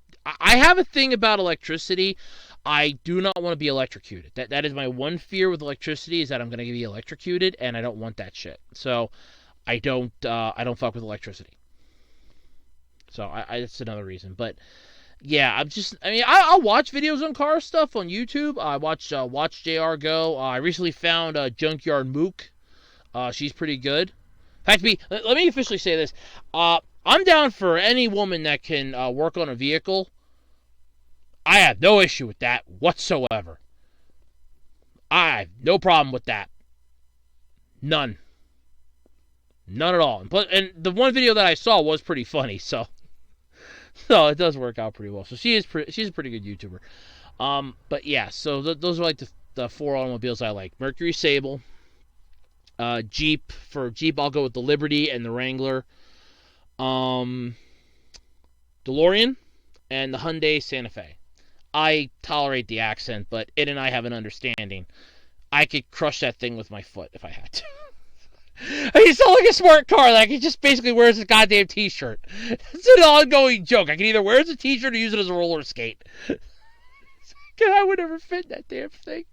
have a thing about electricity. I do not want to be electrocuted. That is my one fear with electricity, is that I'm going to be electrocuted, and I don't want that shit. So I don't fuck with electricity. So that's another reason. But yeah, I'll watch videos on car stuff on YouTube. I watch JR Go. I recently found Junkyard Mook. She's pretty good. In fact, let me officially say this. I'm down for any woman that can work on a vehicle. I have no issue with that whatsoever. I have no problem with that. None. None at all. And the one video that I saw was pretty funny, so it does work out pretty well. So she's a pretty good YouTuber. But yeah, so those are like the 4 automobiles I like. Mercury Sable. Jeep. For Jeep, I'll go with the Liberty and the Wrangler. DeLorean and the Hyundai Santa Fe. I tolerate the accent, but it and I have an understanding. I could crush that thing with my foot if I had to. He's so like a smart car that I can just basically wear as a goddamn t-shirt. It's an ongoing joke. I can either wear it as a t-shirt or use it as a roller skate. I would never fit that damn thing.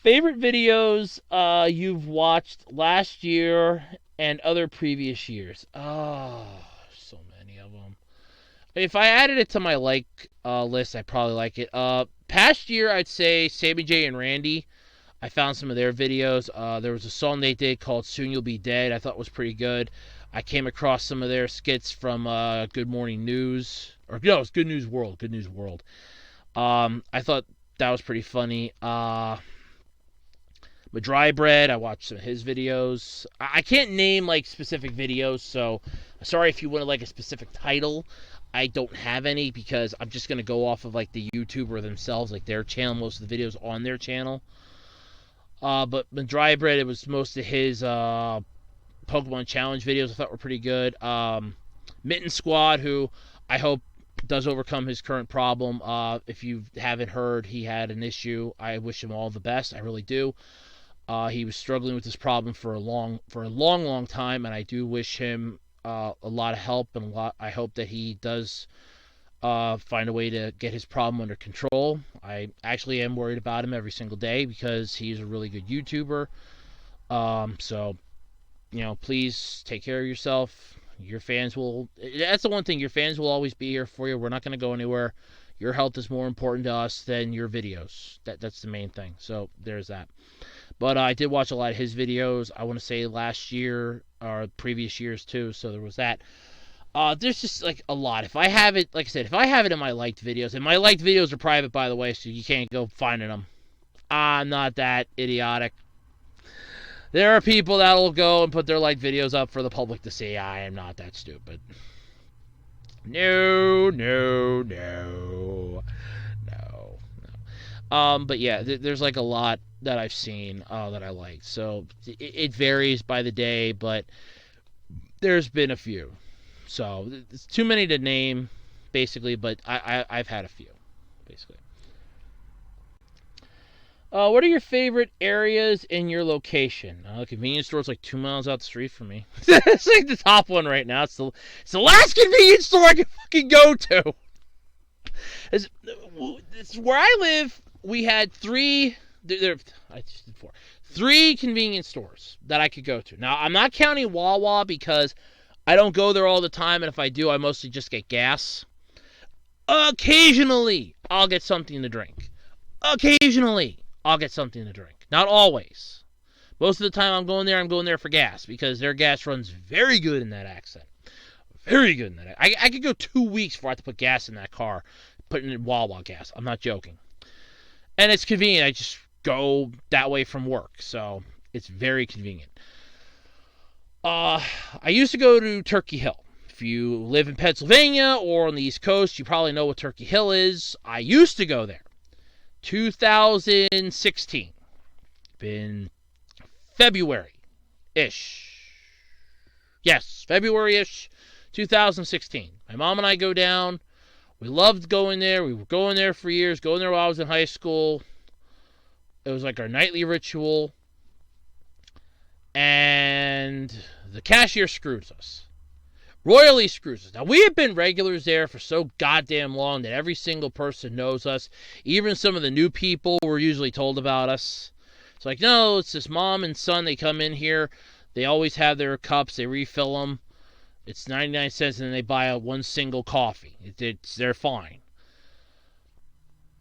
Favorite videos you've watched last year and other previous years. Oh, so many of them. If I added it to my list, I'd probably like it. Past year, I'd say Sammy J and Randy. I found some of their videos. There was a song they did called Soon You'll Be Dead. I thought was pretty good. I came across some of their skits from Good Morning News. Or, no, it's Good News World. Good News World. I thought that was pretty funny. Dry Bread, I watched some of his videos. I can't name, like, specific videos, so sorry if you wanted, like, a specific title. I don't have any because I'm just going to go off of, like, the YouTuber themselves, like, their channel, most of the videos on their channel. But Dry Bread, it was most of his Pokemon Challenge videos I thought were pretty good. Mitten Squad, who I hope does overcome his current problem. If you haven't heard, he had an issue. I wish him all the best. I really do. He was struggling with this problem for a long time, and I do wish him a lot of help, and I hope that he does find a way to get his problem under control. I actually am worried about him every single day because he's a really good YouTuber. So, please take care of yourself. Your fans will... That's the one thing. Your fans will always be here for you. We're not going to go anywhere. Your health is more important to us than your videos. That's the main thing. So, there's that. But I did watch a lot of his videos, I want to say last year, or previous years too, so there was that. There's just, like, a lot. If I have it, like I said, if I have it in my liked videos, and my liked videos are private, by the way, so you can't go finding them. I'm not that idiotic. There are people that will go and put their liked videos up for the public to see. I am not that stupid. No. But yeah, there's like a lot that I've seen that I like. So it varies by the day, but there's been a few. So it's too many to name, basically, but I've had a few, basically. What are your favorite areas in your location? The convenience store is like 2 miles out the street from me. It's like the top one right now. It's the last convenience store I can fucking go to. It's where I live. We had three convenience stores that I could go to. Now, I'm not counting Wawa because I don't go there all the time, and if I do, I mostly just get gas. Occasionally, I'll get something to drink. Occasionally, I'll get something to drink. Not always. Most of the time I'm going there for gas because their gas runs very good in that accent. Very good in that. I could go 2 weeks before I have to put gas in that car, putting in Wawa gas. I'm not joking. And it's convenient. I just go that way from work, so it's very convenient. I used to go to Turkey Hill. If you live in Pennsylvania or on the East Coast, you probably know what Turkey Hill is. I used to go there. 2016. Been February-ish. Yes, February-ish, 2016. My mom and I go down We loved going there. We were going there for years, going there while I was in high school. It was like our nightly ritual. And the cashier screws us. Royally screws us. Now, we have been regulars there for so goddamn long that every single person knows us. Even some of the new people were usually told about us. It's like, no, it's this mom and son. They come in here. They always have their cups. They refill them. It's 99 cents, and then they buy one single coffee. They're fine.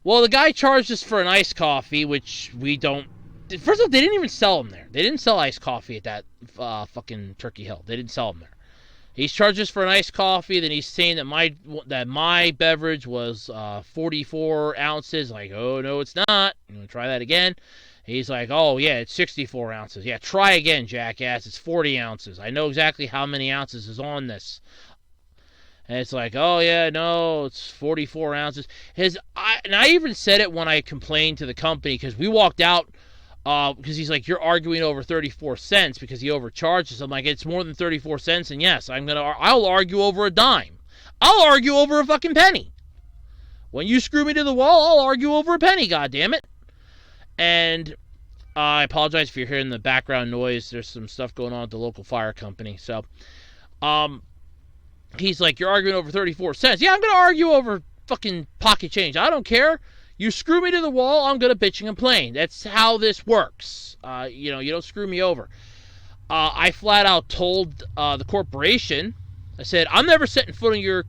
Well, the guy charged us for an iced coffee, which we don't... First of all, they didn't even sell them there. They didn't sell iced coffee at that fucking Turkey Hill. They didn't sell them there. He's charged us for an iced coffee. Then he's saying that my beverage was 44 ounces. Like, oh, no, it's not. I'm going to try that again. He's like, oh, yeah, it's 64 ounces. Yeah, try again, jackass. It's 40 ounces. I know exactly how many ounces is on this. And it's like, oh, yeah, no, it's 44 ounces. And I even said it when I complained to the company because we walked out because he's like, you're arguing over 34 cents because he overcharged us. I'm like, it's more than 34 cents, and yes, I'll argue over a dime. I'll argue over a fucking penny. When you screw me to the wall, I'll argue over a penny, goddammit. And I apologize if you're hearing the background noise. There's some stuff going on at the local fire company. So, he's like, you're arguing over 34 cents. Yeah, I'm going to argue over fucking pocket change. I don't care. You screw me to the wall, I'm going to bitch and complain. That's how this works. You don't screw me over. I flat out told the corporation, I said, I'm never setting foot in your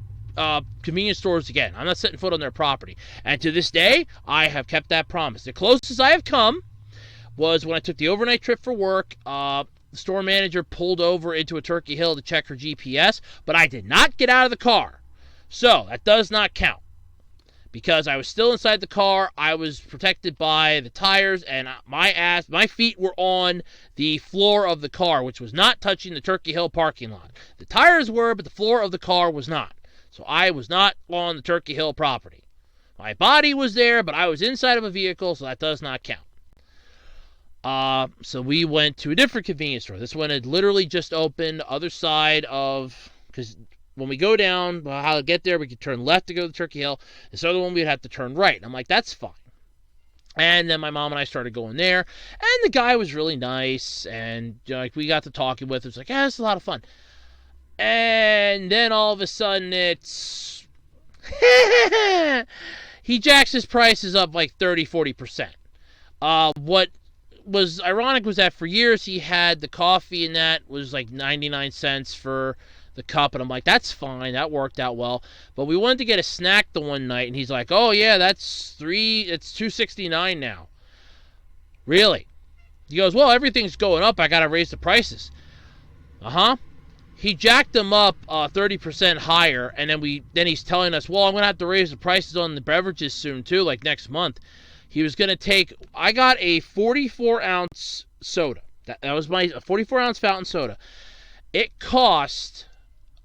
convenience stores again. I'm not setting foot on their property. And to this day, I have kept that promise. The closest I have come was when I took the overnight trip for work. The store manager pulled over into a Turkey Hill to check her GPS, but I did not get out of the car. So, that does not count. Because I was still inside the car, I was protected by the tires, and my feet were on the floor of the car, which was not touching the Turkey Hill parking lot. The tires were, but the floor of the car was not. So I was not on the Turkey Hill property. My body was there, but I was inside of a vehicle, so that does not count. So we went to a different convenience store. This one had literally just opened, other side of... because when we go down, how to get there, we could turn left to go to Turkey Hill. This other one, we'd have to turn right. And I'm like, that's fine. And then my mom and I started going there. And the guy was really nice. And we got to talking with him. It was like, yeah, it's a lot of fun. And then all of a sudden, it's... he jacks his prices up like 30-40%. What was ironic was that for years, he had the coffee and that was like 99 cents for... the cup, and I'm like, that's fine, that worked out well. But we wanted to get a snack the one night, and he's like, oh yeah, it's $2.69 now. Really? He goes, well, everything's going up, I gotta raise the prices. He jacked them up 30% higher, and then he's telling us, well, I'm gonna have to raise the prices on the beverages soon too, like next month. He was gonna I got a 44-ounce soda. That was my 44-ounce fountain soda. It cost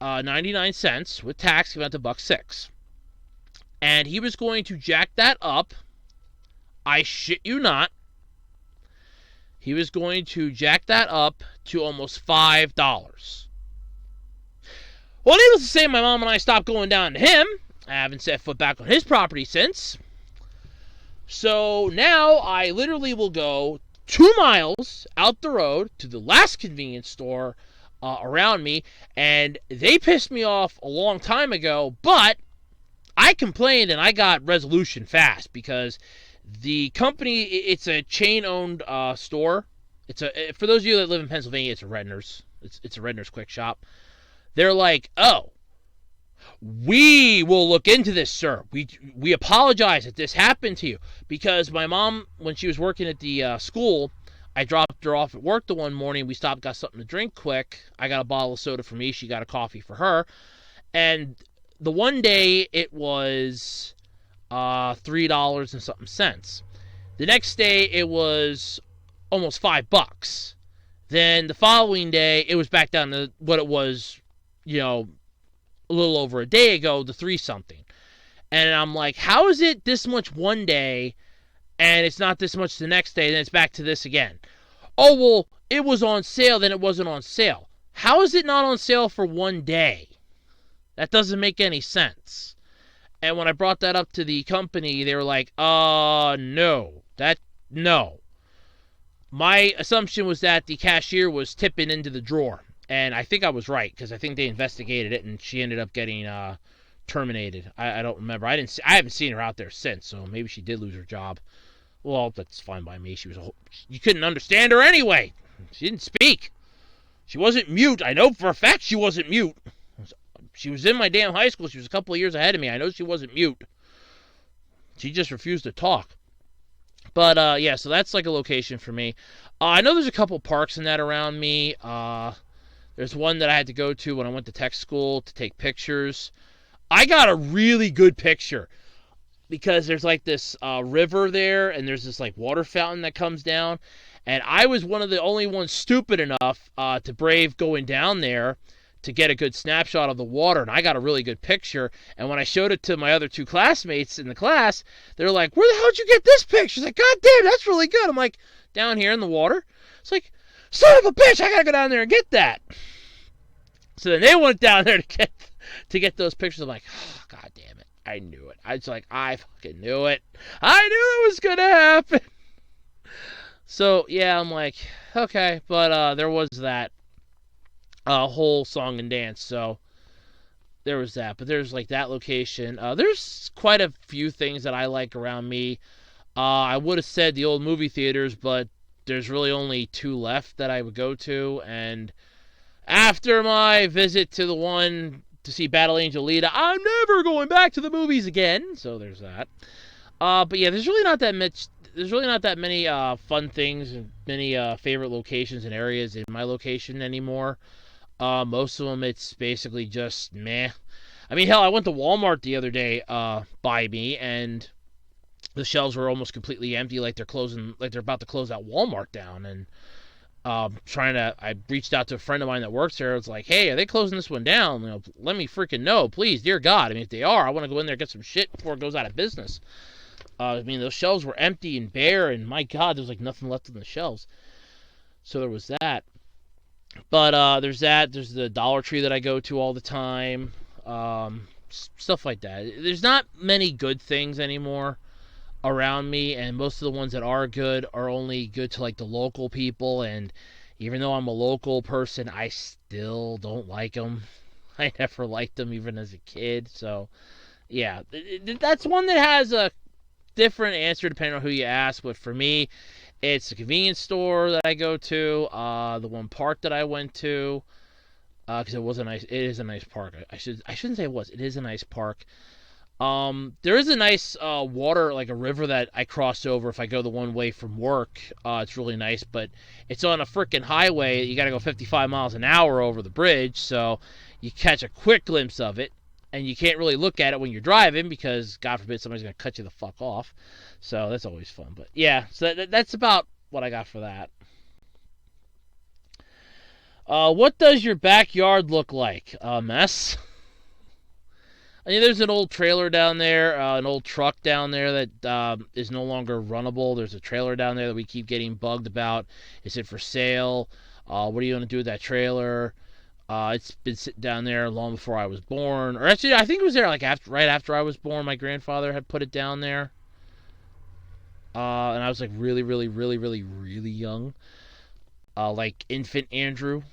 99 cents with tax, came out to $1.06. And he was going to jack that up. I shit you not. He was going to jack that up to almost $5. Well, needless to say, my mom and I stopped going down to him. I haven't set foot back on his property since. So now I literally will go 2 miles out the road to the last convenience store around me, and they pissed me off a long time ago, but I complained and I got resolution fast because the company, it's a chain-owned store. For those of you that live in Pennsylvania, it's a Redner's. It's a Redner's Quick Shop. They're like, oh, we will look into this, sir. We apologize that this happened to you, because my mom, when she was working at the school, I dropped her off at work the one morning. We stopped, got something to drink quick. I got a bottle of soda for me. She got a coffee for her. And the one day, it was $3 and something cents. The next day, it was almost $5. Then the following day, it was back down to what it was, a little over a day ago, the 3-something. And I'm like, how is it this much one day, and it's not this much the next day, then it's back to this again? Oh, well, it was on sale, then it wasn't on sale. How is it not on sale for one day? That doesn't make any sense. And when I brought that up to the company, they were like, no. No. My assumption was that the cashier was tipping into the drawer. And I think I was right, because I think they investigated it, and she ended up getting terminated. I don't remember. I haven't seen her out there since, so maybe she did lose her job. Well, that's fine by me. You couldn't understand her anyway. She didn't speak. She wasn't mute. I know for a fact she wasn't mute. She was in my damn high school. She was a couple of years ahead of me. I know she wasn't mute. She just refused to talk. But, yeah, so that's like a location for me. I know there's a couple parks and that around me. There's one that I had to go to when I went to tech school to take pictures. I got a really good picture because there's like this river there, and there's this like water fountain that comes down. And I was one of the only ones stupid enough to brave going down there to get a good snapshot of the water, and I got a really good picture. And when I showed it to my other two classmates in the class, they're like, where the hell did you get this picture? It's like, God damn, that's really good. I'm like, down here in the water? It's like, son of a bitch, I gotta go down there and get that. So then they went down there to get those pictures. I'm like, oh, God damn it, I knew it. I fucking knew it. I knew it was gonna happen. So, yeah, I'm like, okay, but there was that whole song and dance, so there was that. But there's like that location. There's quite a few things that I like around me. I would have said the old movie theaters, but there's really only two left that I would go to. And after my visit to the one to see Battle Angel Alita, I'm never going back to the movies again. So there's that. But yeah, there's really not that much. There's really not that many fun things and many favorite locations and areas in my location anymore. Most of them, it's basically just meh. I mean, hell, I went to Walmart the other day by me, and the shelves were almost completely empty, like they're about to close that Walmart down. And I reached out to a friend of mine that works there. It's like, hey, are they closing this one down? Let me freaking know, please, dear God. I mean, if they are, I want to go in there and get some shit before it goes out of business. I mean, those shelves were empty and bare, and my God, there's like nothing left on the shelves. So there was that. But there's that. There's the Dollar Tree that I go to all the time. Stuff like that. There's not many good things anymore around me, and most of the ones that are good are only good to like the local people. And even though I'm a local person, I still don't like them. I never liked them even as a kid. So yeah, that's one that has a different answer depending on who you ask. But for me, it's a convenience store that I go to. The one park that I went to, because it is a nice park. I shouldn't say it was. It is a nice park. There is a nice water, like a river that I cross over if I go the one way from work. It's really nice, but it's on a freaking highway. You got to go 55 miles an hour over the bridge, so you catch a quick glimpse of it, and you can't really look at it when you're driving because, God forbid, somebody's going to cut you the fuck off. So that's always fun. But yeah, so that's about what I got for that. What does your backyard look like? A mess. I mean, there's an old trailer down there, an old truck down there that is no longer runnable. There's a trailer down there that we keep getting bugged about. Is it for sale? What are you going to do with that trailer? It's been sitting down there long before I was born. Or actually, I think it was there like right after I was born. My grandfather had put it down there. And I was like really, really, really, really, really young. Like infant Andrew.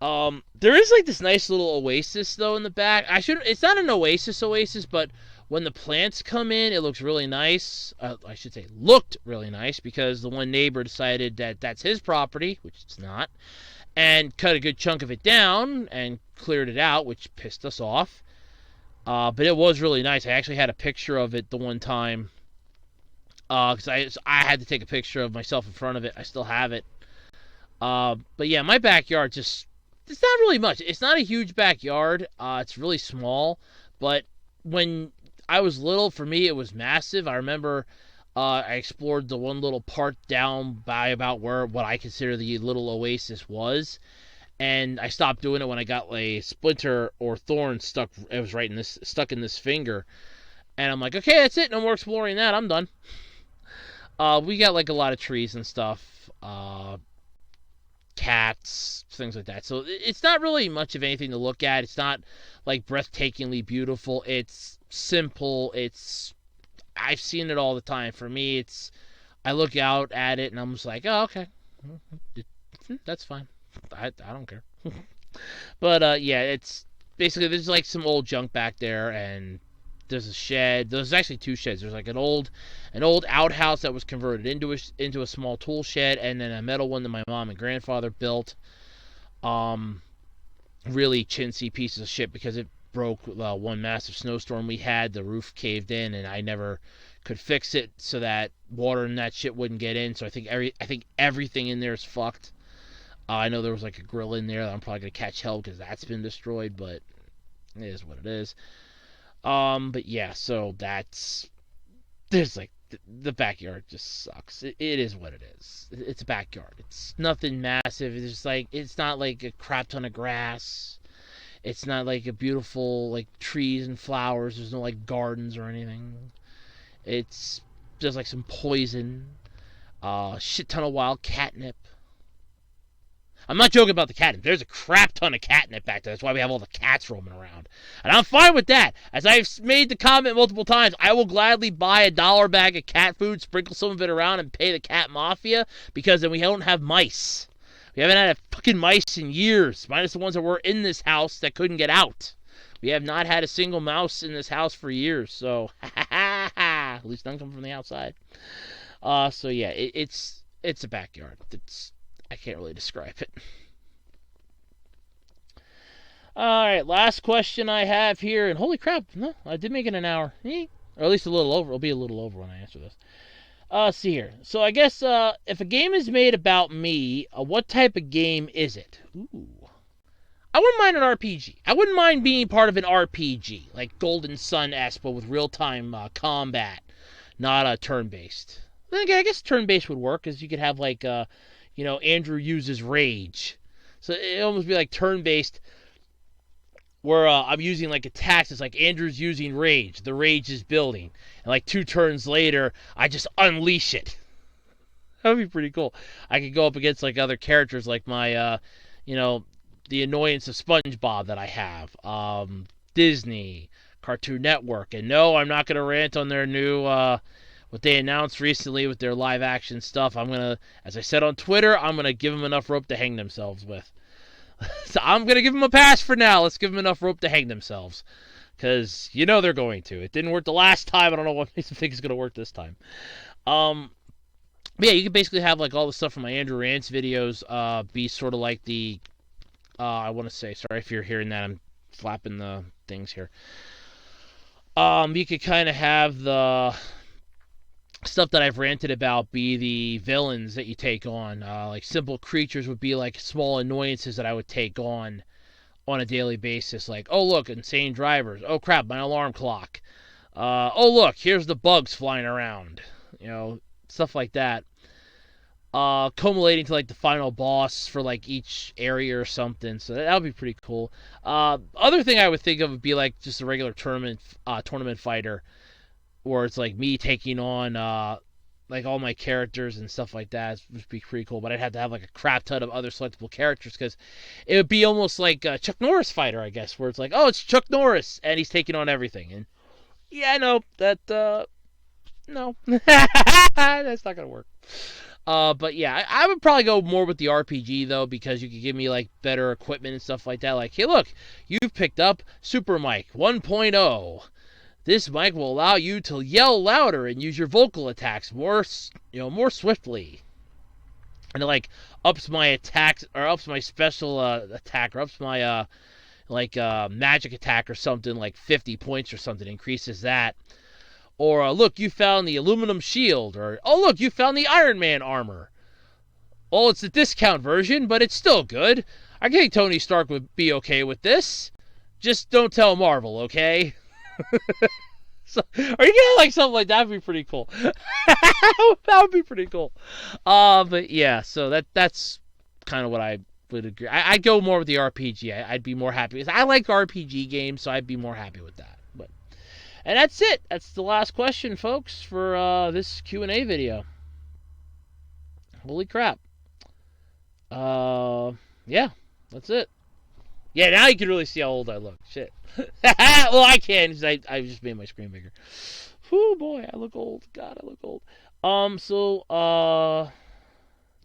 There is like this nice little oasis though in the back. It's not an oasis, but when the plants come in, it looks really nice. I should say looked really nice because the one neighbor decided that that's his property, which it's not, and cut a good chunk of it down and cleared it out, which pissed us off. But it was really nice. I actually had a picture of it the one time. Because I had to take a picture of myself in front of it. I still have it. But yeah, my backyard it's not really much. It's not a huge backyard. It's really small. But when I was little, for me, it was massive. I remember I explored the one little part down by about where what I consider the little oasis was. And I stopped doing it when I got a splinter or thorn stuck. It was stuck in this finger. And I'm like, okay, that's it. No more exploring that. I'm done. We got like a lot of trees and stuff. cats, things like that. So it's not really much of anything to look at. It's not like breathtakingly beautiful. It's simple. I've seen it all the time. For me, I look out at it and I'm just like, oh, okay, that's fine. I don't care. But yeah, it's basically there's like some old junk back there, and there's a shed. There's actually two sheds. There's like an old outhouse that was converted into a small tool shed, and then a metal one that my mom and grandfather built. Really chintzy pieces of shit because it broke one massive snowstorm we had. The roof caved in, and I never could fix it so that water and that shit wouldn't get in. So I think everything in there is fucked. I know there was like a grill in there that I'm probably gonna catch hell because that's been destroyed, but it is what it is. But yeah, so there's like the backyard just sucks. It is what it is. It's a backyard. It's nothing massive. It's just like it's not like a crap ton of grass. It's not like a beautiful like trees and flowers. There's no like gardens or anything. It's just like some poison, shit ton of wild catnip. I'm not joking about the catnip. There's a crap ton of catnip back there. That's why we have all the cats roaming around. And I'm fine with that. As I've made the comment multiple times, I will gladly buy $1 bag of cat food, sprinkle some of it around, and pay the cat mafia, because then we don't have mice. We haven't had fucking mice in years, minus the ones that were in this house that couldn't get out. We have not had a single mouse in this house for years, so at least none come from the outside. So yeah, it's a backyard. I can't really describe it. Alright, last question I have here, and holy crap, no, I did make it an hour. Or at least a little over. It'll be a little over when I answer this. See here. So I guess, if a game is made about me, what type of game is it? Ooh. I wouldn't mind an RPG. I wouldn't mind being part of an RPG, like Golden Sun-esque, but with real-time combat, not turn-based. Then again, I guess turn-based would work, because you could have, like, Andrew uses rage. So it almost be like turn-based, where I'm using like attacks. It's like Andrew's using rage. The rage is building. And like 2 turns later, I just unleash it. That would be pretty cool. I could go up against like other characters, like my, the annoyance of SpongeBob that I have. Disney, Cartoon Network. And no, I'm not going to rant on their new, what they announced recently with their live action stuff. I'm going to, as I said on Twitter, I'm going to give them enough rope to hang themselves with. So I'm going to give them a pass for now. Let's give them enough rope to hang themselves. Because they're going to. It didn't work the last time. I don't know what makes them think it's going to work this time. But yeah, you can basically have like all the stuff from my Andrew Rants videos be sort of like the, I want to say, sorry if you're hearing that, I'm flapping the things here. You could kind of have the stuff that I've ranted about be the villains that you take on. Like simple creatures would be like small annoyances that I would take on a daily basis. Like, oh look, insane drivers. Oh crap, my alarm clock. Oh look, here's the bugs flying around. Stuff like that. Culminating to like the final boss for like each area or something. So that would be pretty cool. Other thing I would think of would be like just a regular tournament fighter, where it's like me taking on like all my characters and stuff like that. Would be pretty cool. But I'd have to have like a crap ton of other selectable characters, because it would be almost like a Chuck Norris fighter, I guess, where it's like, oh, it's Chuck Norris and he's taking on everything. And yeah, no, that no, that's not gonna work. But yeah, I would probably go more with the RPG though, because you could give me like better equipment and stuff like that. Like, hey, look, you've picked up Super Mic 1.0. This mic will allow you to yell louder and use your vocal attacks more swiftly. And it like ups my attacks, or ups my special attack, or ups my magic attack or something, like 50 points or something, increases that. Or look, you found the aluminum shield. Or oh look, you found the Iron Man armor. Well, it's the discount version, but it's still good. I think Tony Stark would be okay with this. Just don't tell Marvel, okay? So, or you get like something like that would be pretty cool. That would be pretty cool. But yeah, so that's kind of what I would agree. I'd go more with the RPG. I'd be more happy. I like RPG games, so I'd be more happy with that. And that's it. That's the last question, folks, for this Q&A video. Holy crap. Yeah, that's it. Yeah, now you can really see how old I look. Shit. Well, I can because I just made my screen bigger. Whew, boy, I look old. God, I look old.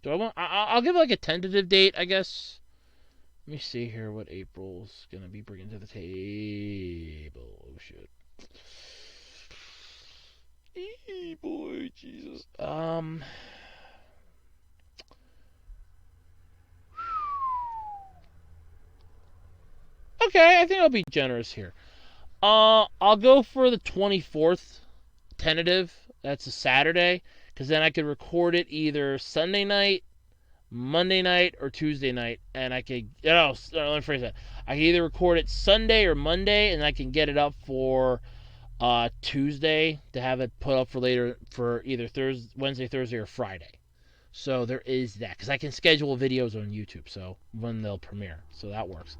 Do I want? I'll give like a tentative date, I guess. Let me see here what April's gonna be bringing to the table. Oh shit. Boy, Jesus. Okay, I think I'll be generous here. I'll go for the 24th tentative. That's a Saturday, because then I could record it either Sunday night, Monday night, or Tuesday night, and I could. No, let me phrase that. I can either record it Sunday or Monday, and I can get it up for Tuesday to have it put up for later for either Thursday, Wednesday, Thursday, or Friday. So there is that, because I can schedule videos on YouTube, so when they'll premiere, so that works.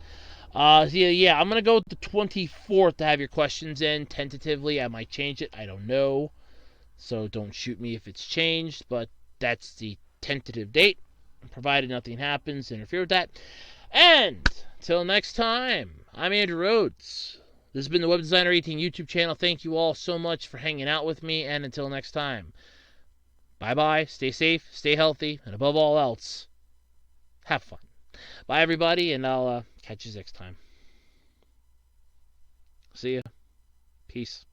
So yeah, I'm gonna go with the 24th to have your questions in tentatively. I might change it, I don't know, so don't shoot me if it's changed, but that's the tentative date. Provided nothing happens to interfere with that. And until next time, I'm Andrew Rhodes. This has been the Web Designer 18 YouTube channel. Thank you all so much for hanging out with me, and until next time, bye-bye, stay safe, stay healthy, and above all else, have fun. Bye, everybody, and I'll catch you next time. See ya. Peace.